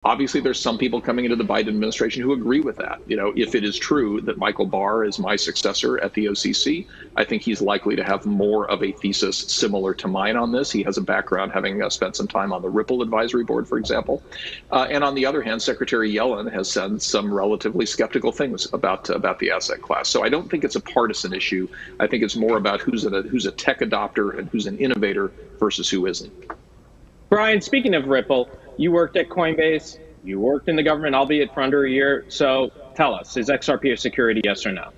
Obviously, there's some people coming into the Biden administration who agree with that. You know, if it is true that Michael Barr is my successor at the OCC, I think he's likely to have more of a thesis similar to mine on this. He has a background having spent some time on the Ripple advisory board, for example. And on the other hand, Secretary Yellen has said some relatively skeptical things about the asset class. So I don't think it's a partisan issue. I think it's more about who's a tech adopter and who's an innovator versus who isn't. Brian, speaking of Ripple, you worked at Coinbase, you worked in the government, albeit for under a year. So tell us, is XRP a security, yes or no?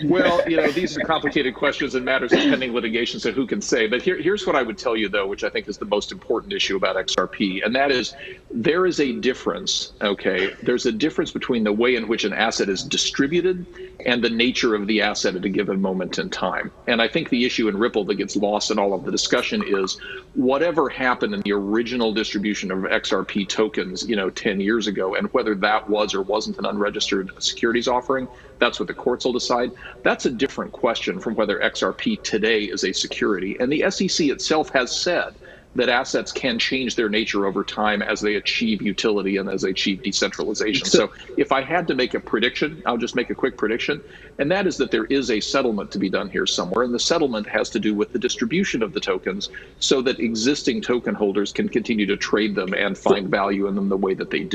Well, you know, these are complicated questions and matters of pending litigation, so who can say? But here's what I would tell you, though, which I think is the most important issue about XRP, and that is there is a difference, okay? There's a difference between the way in which an asset is distributed and the nature of the asset at a given moment in time. And I think the issue in Ripple that gets lost in all of the discussion is whatever happened in the original distribution of XRP tokens, you know, 10 years ago, and whether that was or wasn't an unregistered securities offering, that's what the courts will decide. That's a different question from whether XRP today is a security. And the SEC itself has said that assets can change their nature over time as they achieve utility and as they achieve decentralization. So if I had to make a prediction, I'll just make a quick prediction, and that is that there is a settlement to be done here somewhere. And the settlement has to do with the distribution of the tokens so that existing token holders can continue to trade them and find value in them the way that they do.